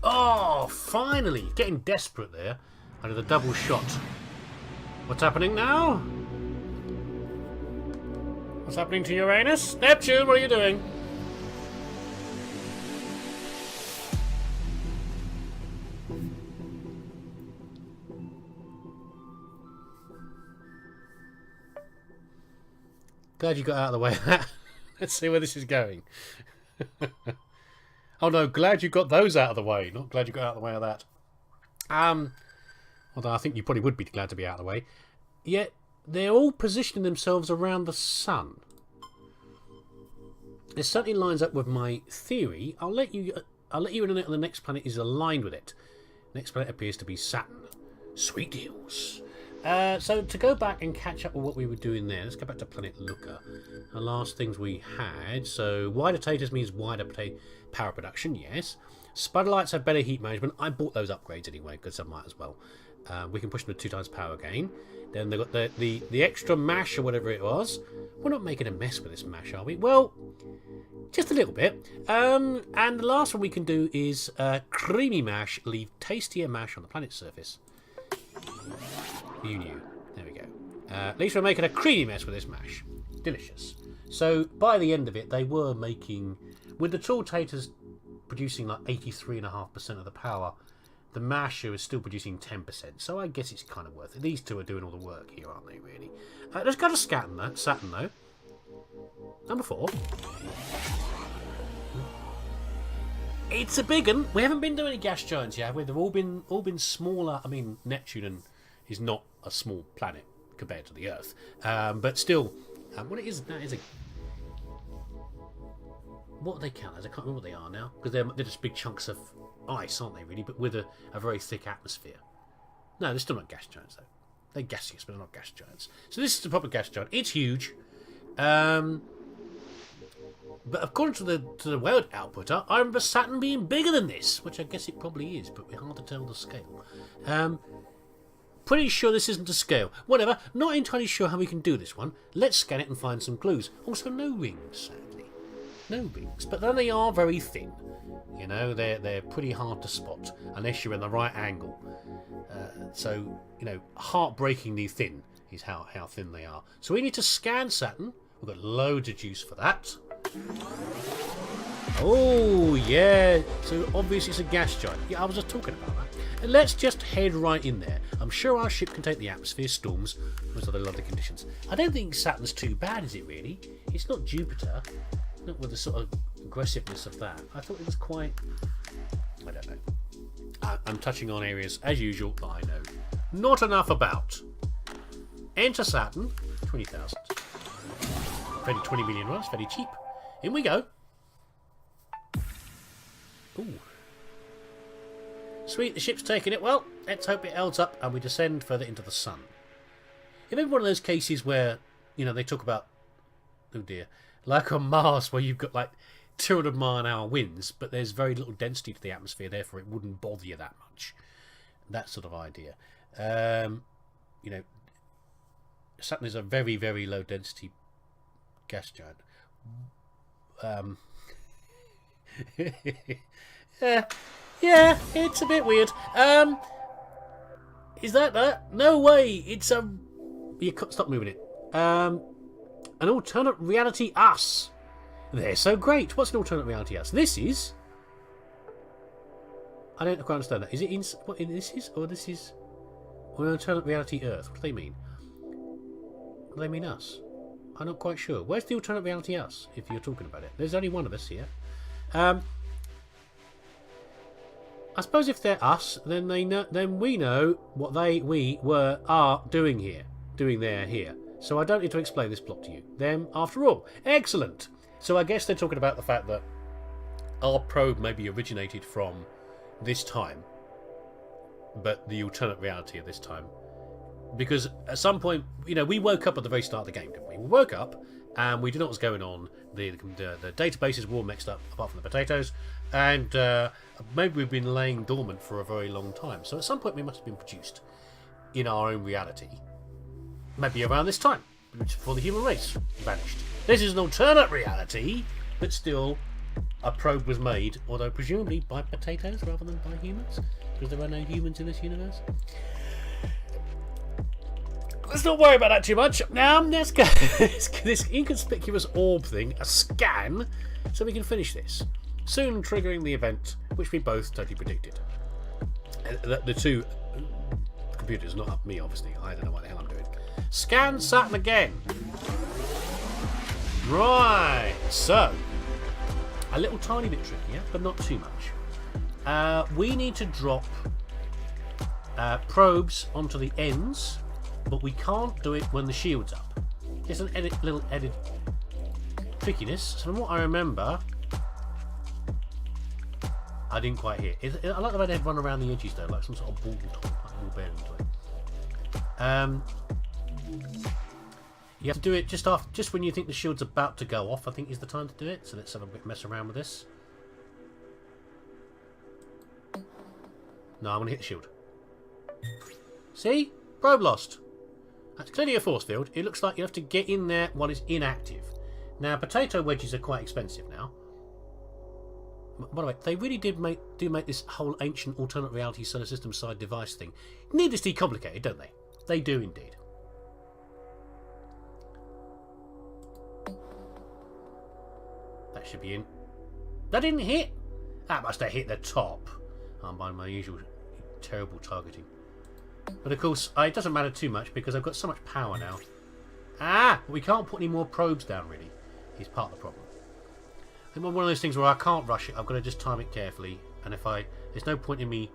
Oh, finally! Getting desperate there. Under the double shot. What's happening now? What's happening to Uranus? Neptune, what are you doing? Glad you got out of the way of that. Let's see where this is going. Oh no, glad you got those out of the way. Not glad you got out of the way of that. Although I think you probably would be glad to be out of the way. Yet they're all positioning themselves around the sun. It certainly lines up with my theory. I'll let you in on the next planet is aligned with it. Next planet appears to be Saturn. Sweet deals. So to go back and catch up with what we were doing there, let's go back to Planet Looker. The last things we had. So wider taters means wider power production, yes. Spider lights have better heat management. I bought those upgrades anyway because I might as well. We can push them to 2 times power gain. Then they got the extra mash or whatever it was. We're not making a mess with this mash, are we? Well, just a little bit. And the last one we can do is creamy mash. Leave tastier mash on the planet's surface. You knew. There we go. At least we're making a creamy mess with this mash. Delicious. So by the end of it, they were making, with the tall taters producing like 83.5% of the power, the masher is still producing 10%. So I guess it's kind of worth it. These two are doing all the work here, aren't they? Really. Let's go to Saturn though. Number 4. It's a big one. We haven't been doing any gas giants yet. They've all been smaller. I mean, Neptune is not a small planet compared to the Earth, but still, what it is that is a. What they count as? I can't remember what they are now because they're just big chunks of ice, aren't they? Really, but with a very thick atmosphere. No, they're still not gas giants though. They're gaseous, but they're not gas giants. So this is a proper gas giant. It's huge. But according to the world outputter, I remember Saturn being bigger than this, which I guess it probably is, but we're hard to tell the scale. Pretty sure this isn't to scale. Whatever, not entirely sure how we can do this one. Let's scan it and find some clues. Also, no rings, sadly. No rings, but then they are very thin. You know, they're pretty hard to spot, unless you're in the right angle. So, you know, heartbreakingly thin is how thin they are. So we need to scan Saturn. We've got loads of juice for that. Oh, yeah. So obviously it's a gas giant. Yeah, I was just talking about that. And let's just head right in there. I'm sure our ship can take the atmosphere, storms, most other lovely conditions. I don't think Saturn's too bad, is it really? It's not Jupiter. Not with the sort of aggressiveness of that. I thought it was quite... I don't know. I'm touching on areas, as usual, that I know not enough about. Enter Saturn. 20,000. Very 20 million runs, very cheap. In we go. Ooh. Sweet, the ship's taking it. Well, let's hope it holds up and we descend further into the sun. It may be one of those cases where, you know, they talk about, oh dear, like on Mars where you've got like 200 mile an hour winds, but there's very little density to the atmosphere, therefore it wouldn't bother you that much. That sort of idea. You know, Saturn is a very, very low density gas giant. Yeah, it's a bit weird. Is that? No way. It's a. You can't stop moving it. An alternate reality us. They're so great. What's an alternate reality us? This is. I don't quite understand that. Is it in what this is, or this is, or an alternate reality Earth? What do they mean? What do they mean us? I'm not quite sure. Where's the alternate reality us? If you're talking about it, there's only one of us here. I suppose if they're us, then they know. Then we know what we are doing here, here. So I don't need to explain this plot to you. Them, after all, excellent. So I guess they're talking about the fact that our probe maybe originated from this time, but the alternate reality of this time. Because at some point, you know, we woke up at the very start of the game, didn't we? We woke up and we didn't know what was going on. The databases were all mixed up, apart from the potatoes, and maybe we've been laying dormant for a very long time. So at some point, we must have been produced in our own reality, maybe around this time, before the human race vanished. This is an alternate reality, but still a probe was made, although presumably by potatoes rather than by humans, because there are no humans in this universe. Let's not worry about that too much. Now, let's go this inconspicuous orb thing, a scan, so we can finish this. Soon triggering the event, which we both totally predicted. The two computers, not me, obviously. I don't know what the hell I'm doing. Scan Saturn again. Right, so a little tiny bit trickier, but not too much. We need to drop probes onto the ends, but we can't do it when the shield's up. There's an little added trickiness. So from what I remember, I didn't quite hear. I like the way they run around the edges though, like some sort of ball toy, like a ball bearing toy. You have to do it just when you think the shield's about to go off, I think is the time to do it. So let's have a bit mess around with this. No, I'm going to hit the shield. See? Probe lost. That's clearly a force field. It looks like you have to get in there while it's inactive. Now, potato wedges are quite expensive now. By the way, they really do make this whole ancient alternate reality solar system side device thing needlessly complicated, don't they? They do indeed. That should be in. That didn't hit. That must have hit the top. I'm by my usual terrible targeting. But of course, it doesn't matter too much because I've got so much power now. We can't put any more probes down, really. Is part of the problem. I think one of those things where I can't rush it. I've got to just time it carefully. And if there's no point in me.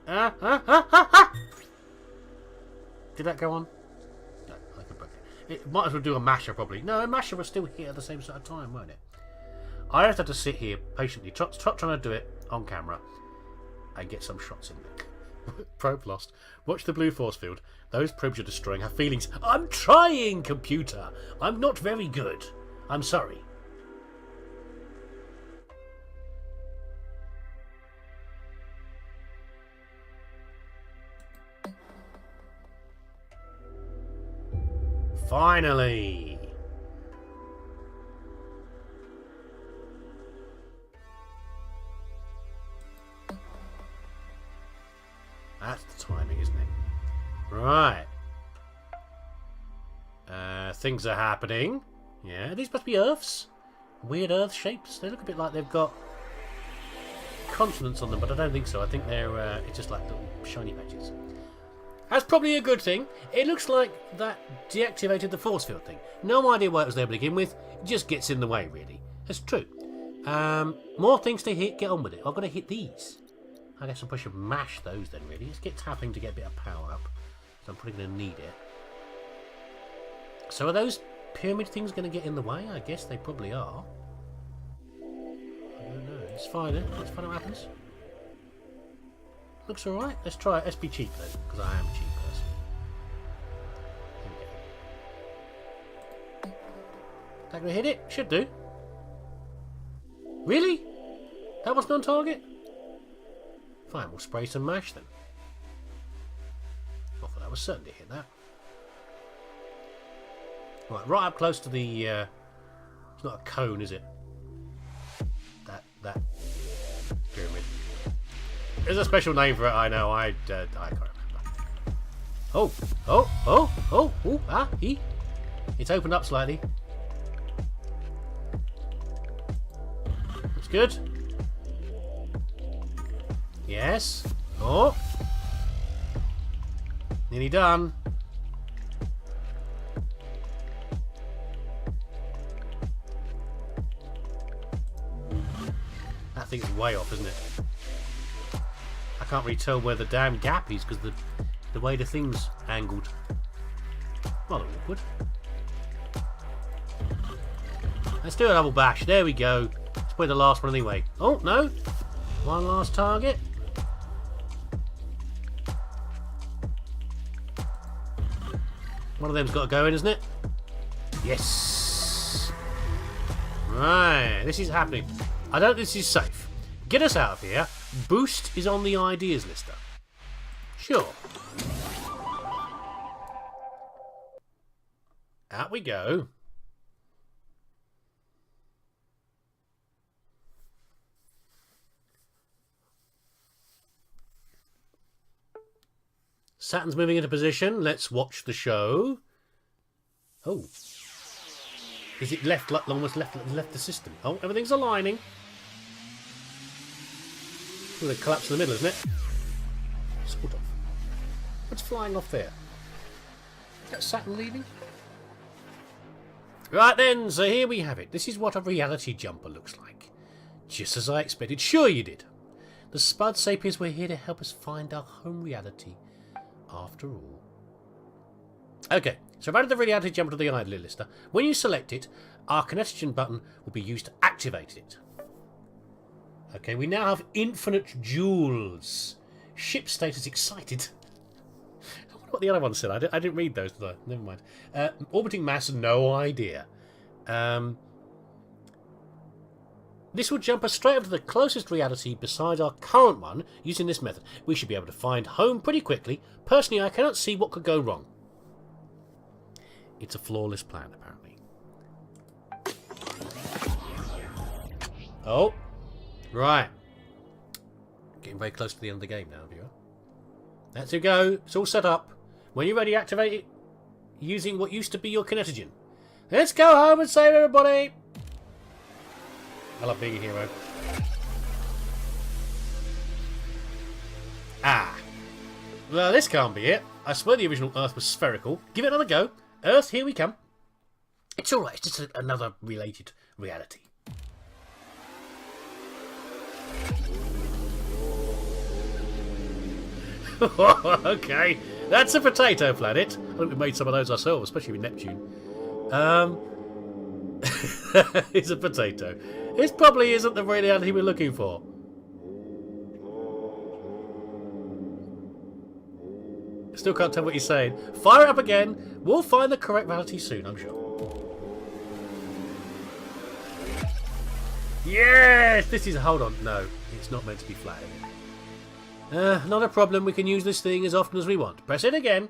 Did that go on? No, I could break it. It might as well do a masher probably. No, a masher will still hit at the same sort of time, won't it? I just have to sit here patiently, trying to do it on camera, and get some shots in there. Probe lost. Watch the blue force field. Those probes you're destroying have feelings. I'm trying, computer. I'm not very good. I'm sorry. Finally. That's the timing, isn't it? Right. Things are happening. Yeah, these must be Earths. Weird Earth shapes. They look a bit like they've got consonants on them, but I don't think so. I think they're it's just like little shiny patches. That's probably a good thing. It looks like that deactivated the force field thing. No idea why it was there to begin with. It just gets in the way, really. That's true. More things to hit. Get on with it. I've got to hit these. I guess I should mash those then, really. Let's get tapping to get a bit of power up. So I'm probably going to need it. So are those pyramid things going to get in the way? I guess they probably are. I don't know. Let's find it. Let's find out what happens. Looks alright. Let's try it. Let's be cheap though, because I am a cheap person. There we go. That going to hit it? Should do. Really? That wasn't on target? Fine, we'll spray some mash then. I thought that was certain to hit that. Right up close to the. It's not a cone, is it? That pyramid. There's a special name for it. I know. I can't remember. It's opened up slightly. That's good. Yes. Oh. Nearly done. That thing's way off, isn't it? I can't really tell where the damn gap is because the way the thing's angled. Rather awkward. Let's do a double bash. There we go. It's probably the last one anyway. Oh, no. One last target. One of them's got to go in, isn't it? Yes. Right. This is happening. I don't think this is safe. Get us out of here. Boost is on the ideas lister. Sure. Out we go. Saturn's moving into position. Let's watch the show. Oh. Is it left, almost left the system? Oh, everything's aligning. Oh, they collapse in the middle, isn't it? Sort of. What's flying off there? Is that Saturn leaving? Right then, so here we have it. This is what a reality jumper looks like. Just as I expected. Sure you did. The Spud Sapiens were here to help us find our home reality, after all. Okay, so I've added the reality jumper to the idler lister. When you select it, our kinetogen button will be used to activate it. Okay, we now have infinite joules. Ship status excited. I wonder what the other one said. I didn't read those, did I? Never mind. Orbiting mass, no idea. This will jump us straight up to the closest reality besides our current one using this method. We should be able to find home pretty quickly. Personally, I cannot see what could go wrong. It's a flawless plan, apparently. Oh. Right. Getting very close to the end of the game now, viewer. That's it, go. It's all set up. When you're ready, activate it using what used to be your kinetogen. Let's go home and save everybody. I love being a hero. Ah. Well, this can't be it. I swear the original Earth was spherical. Give it another go. Earth, here we come. It's alright, it's just another related reality. Okay, that's a potato planet. I think we made some of those ourselves, especially with Neptune. It's a potato. This probably isn't the reality we're looking for. Still can't tell what he's saying. Fire it up again. We'll find the correct reality soon, I'm sure. Yes! This is... Hold on. No, it's not meant to be flat. Not a problem. We can use this thing as often as we want. Press it again.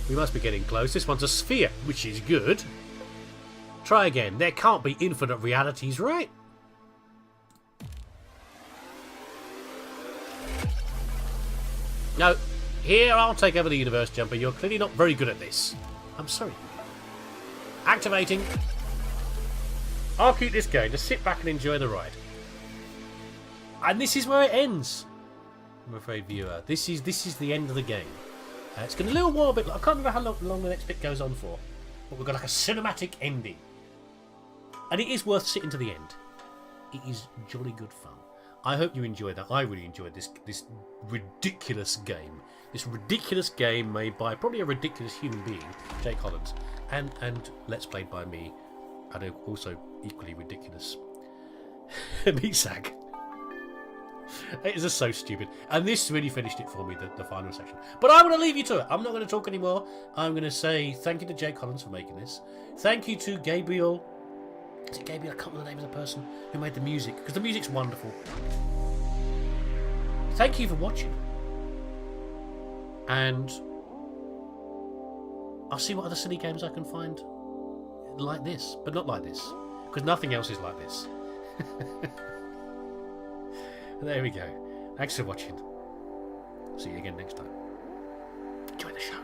We must be getting close. This one's a sphere, which is good. Try again. There can't be infinite realities, right? No. Here, I'll take over the universe jumper. You're clearly not very good at this. I'm sorry. Activating. I'll keep this going. Just sit back and enjoy the ride. And this is where it ends. I'm afraid, viewer. This is the end of the game. It's got a little while bit. I can't remember how long the next bit goes on for, but we've got like a cinematic ending, and it is worth sitting to the end. It is jolly good fun. I hope you enjoyed that. I really enjoyed this ridiculous game. This ridiculous game made by probably a ridiculous human being, Jake Collins, and let's played by me, and also equally ridiculous Misag. It is just so stupid. And this really finished it for me, the final section. But I'm going to leave you to it. I'm not going to talk anymore. I'm going to say thank you to Jay Collins for making this. Thank you to Gabriel. Is it Gabriel? I can't remember the name of the person who made the music, because the music's wonderful. Thank you for watching. And I'll see what other silly games I can find like this. But not like this. Because nothing else is like this. There we go. Thanks for watching. See you again next time. Enjoy the show.